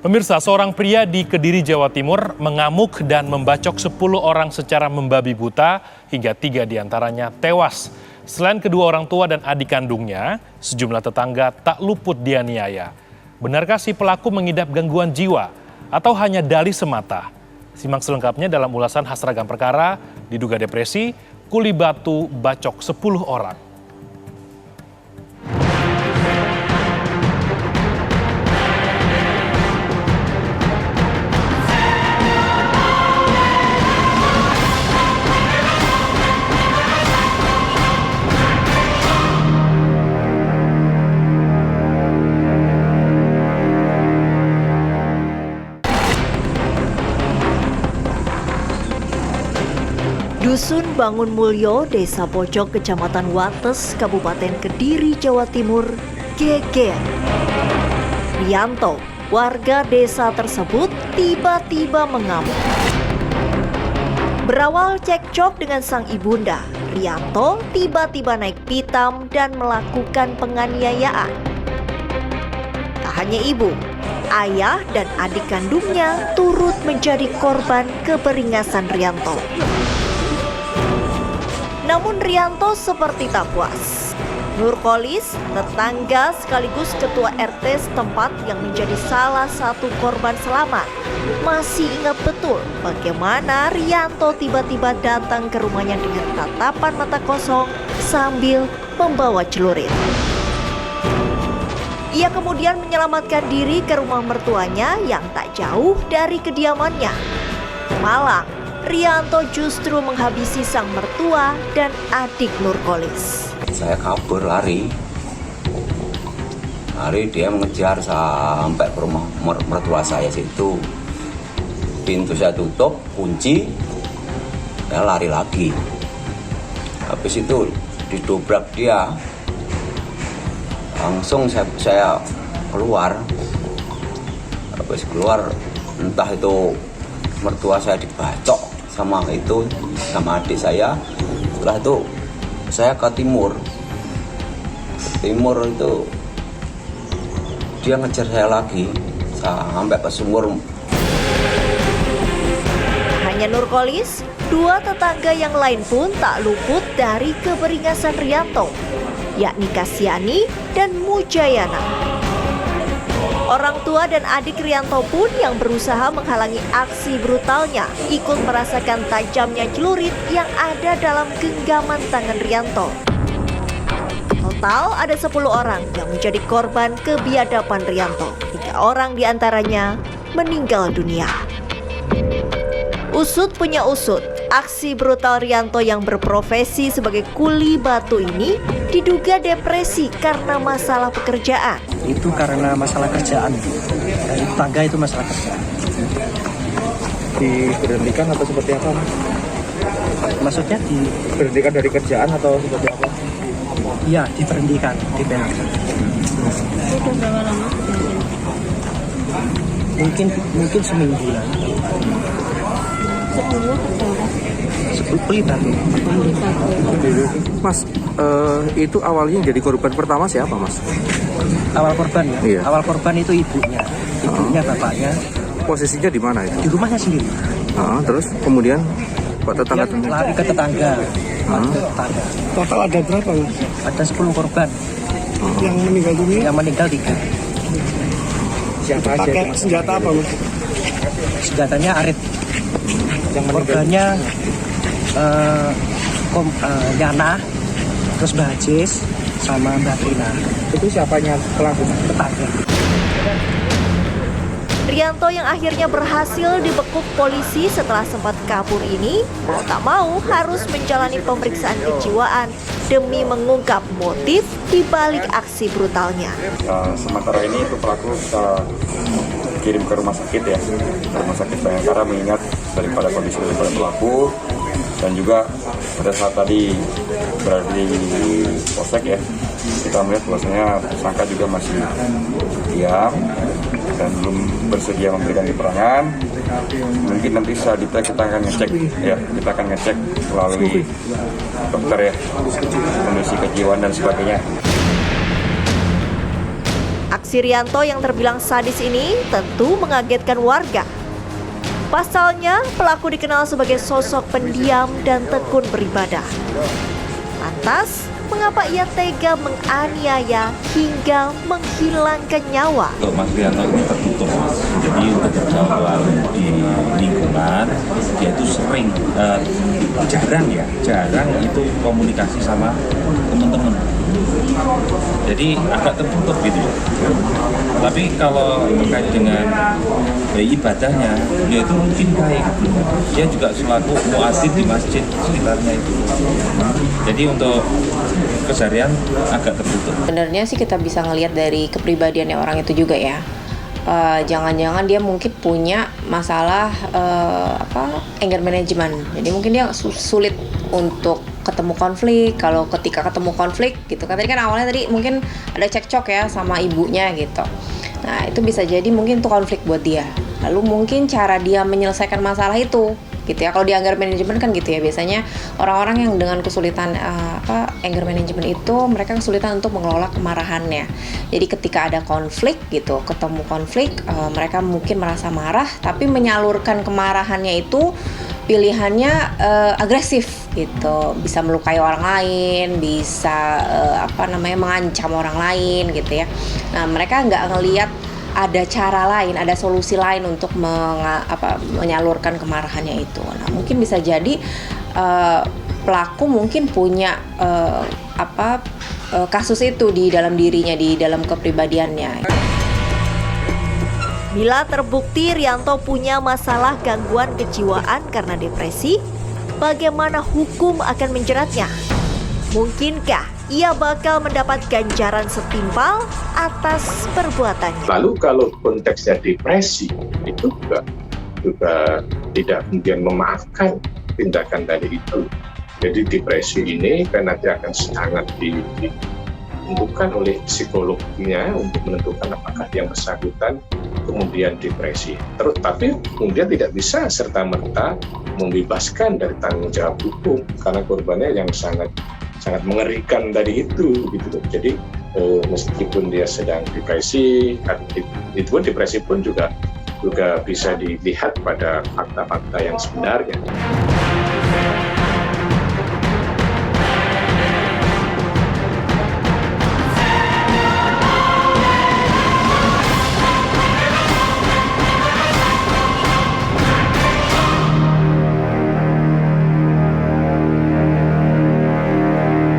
Pemirsa, seorang pria di Kediri, Jawa Timur mengamuk dan membacok 10 orang secara membabi buta hingga 3 diantaranya tewas. Selain kedua orang tua dan adik kandungnya, sejumlah tetangga tak luput dianiaya. Benarkah si pelaku mengidap gangguan jiwa atau hanya dalih semata? Simak selengkapnya dalam ulasan khas ragam perkara. Diduga depresi, kuli batu bacok 10 orang. Dusun Bangun Mulyo, Desa Pojok, Kecamatan Wates, Kabupaten Kediri, Jawa Timur, geger. Rianto, warga desa tersebut, tiba-tiba mengamuk. Berawal cekcok dengan sang ibunda, Rianto tiba-tiba naik pitam dan melakukan penganiayaan. Tak hanya ibu, ayah dan adik kandungnya turut menjadi korban keberingasan Rianto. Namun Rianto seperti tak puas. Nurkolis, tetangga sekaligus ketua RT setempat yang menjadi salah satu korban selamat, masih ingat betul bagaimana Rianto tiba-tiba datang ke rumahnya dengan tatapan mata kosong sambil membawa celurit. Ia kemudian menyelamatkan diri ke rumah mertuanya yang tak jauh dari kediamannya. Malang, Rianto justru menghabisi sang mertua dan adik Nurkolis. Saya kabur, lari, dia mengejar sampai ke rumah mertua saya situ. Pintu saya tutup, kunci, saya lari lagi. Habis itu didobrak dia, langsung saya keluar. Habis keluar, entah itu mertua saya dibacok sama adik saya. Setelah itu saya ke timur itu dia ngejar saya lagi sampai ke sumur. Hanya Nurkolis, dua tetangga yang lain pun tak luput dari keberingasan Rianto, yakni Kasyani dan Mujayana. Orang tua dan adik Rianto pun yang berusaha menghalangi aksi brutalnya ikut merasakan tajamnya celurit yang ada dalam genggaman tangan Rianto. Total ada 10 orang yang menjadi korban kebiadaban Rianto. 3 orang diantaranya meninggal dunia. Usut punya usut, aksi brutal Rianto yang berprofesi sebagai kuli batu ini diduga depresi karena masalah pekerjaan. Itu karena masalah kerjaan. Dari tetangga itu masalah kerjaan. Diberhentikan atau seperti apa? Maksudnya Diberhentikan dari kerjaan atau seperti apa? Iya, diberhentikan, di PHK. Sudah berapa lama? Mungkin semingguan. Sebelumnya kerja Kuli batu. Mas, itu awalnya jadi korban pertama siapa, Mas? Awal korban ya? Iya. Awal korban itu ibunya, bapaknya. Posisinya di mana itu? Di rumahnya sendiri. Terus kemudian Pak tetangga Dia lari ke tetangga. total ada berapa, Mas? Ada 10 korban. Yang meninggal dunia? Yang meninggal 3. Siapa aja? Pakai senjata apa, Mas? Senjatanya arit. Yang Korbannya Yana, terus Mbak Ajis, sama Mbak Trina. itu siapanya pelaku? Tetangga. Rianto yang akhirnya berhasil dibekuk polisi setelah sempat kabur ini mau tak mau harus menjalani pemeriksaan kejiwaan demi mengungkap motif di balik aksi brutalnya. Sementara ini itu pelaku kita kirim ke rumah sakit ya, ke rumah sakit Bayangkara mengingat daripada kondisi daripada pelaku, dan juga pada saat tadi berada di polsek ya, kita melihat bahwasanya tersangka juga masih diam dan belum bersedia memberikan keterangan. Mungkin nanti selanjutnya kita akan ngecek melalui dokter ya, kondisi kejiwaan dan sebagainya. Aksi Rianto yang terbilang sadis ini tentu mengagetkan warga. Pasalnya, pelaku dikenal sebagai sosok pendiam dan tekun beribadah. Lantas, mengapa ia tega menganiaya hingga menghilangkan nyawa? Untuk Mas Rianto ini tertutup, Mas. Jadi untuk berjalan di lingkungan, dia itu sering, jarang itu komunikasi sama teman-teman. Jadi agak tertutup gitu. Tapi kalau terkait dengan ibadahnya, dia itu mungkin baik. Dia juga selaku muadzin di masjid sekitarnya itu. Jadi untuk keseharian agak tertutup. Sebenarnya sih kita bisa ngelihat dari kepribadiannya orang itu juga ya. Jangan-jangan dia mungkin punya masalah anger management. Jadi mungkin dia sulit untuk ketemu konflik. Kalau ketika ketemu konflik gitu kan, tadi kan awalnya mungkin ada cekcok ya sama ibunya gitu. Nah itu bisa jadi mungkin itu konflik buat dia. Lalu mungkin cara dia menyelesaikan masalah itu gitu ya. Kalau di anger management kan gitu ya, biasanya orang-orang yang dengan kesulitan anger management itu mereka kesulitan untuk mengelola kemarahannya. Jadi ketika ada konflik gitu, ketemu konflik, mereka mungkin merasa marah, tapi menyalurkan kemarahannya itu pilihannya agresif gitu, bisa melukai orang lain, bisa mengancam orang lain gitu ya. Nah mereka nggak ngelihat ada cara lain, ada solusi lain untuk menyalurkan kemarahannya itu. Nah, mungkin bisa jadi pelaku mungkin punya kasus itu di dalam dirinya, di dalam kepribadiannya. Bila terbukti Rianto punya masalah gangguan kejiwaan karena depresi, bagaimana hukum akan menjeratnya? Mungkinkah ia bakal mendapat ganjaran setimpal atas perbuatannya? Lalu kalau konteksnya depresi, itu juga tidak kemudian memaafkan tindakan tadi itu. Jadi depresi ini kan nanti akan sangat ditentukan oleh psikologinya untuk menentukan apakah yang bersangkutan kemudian depresi. Tapi kemudian tidak bisa serta-merta membebaskan dari tanggung jawab hukum karena korbannya yang sangat mengerikan tadi itu gitu. Jadi meskipun dia sedang depresi, itu pun depresi pun juga bisa dilihat pada fakta-fakta yang sebenarnya.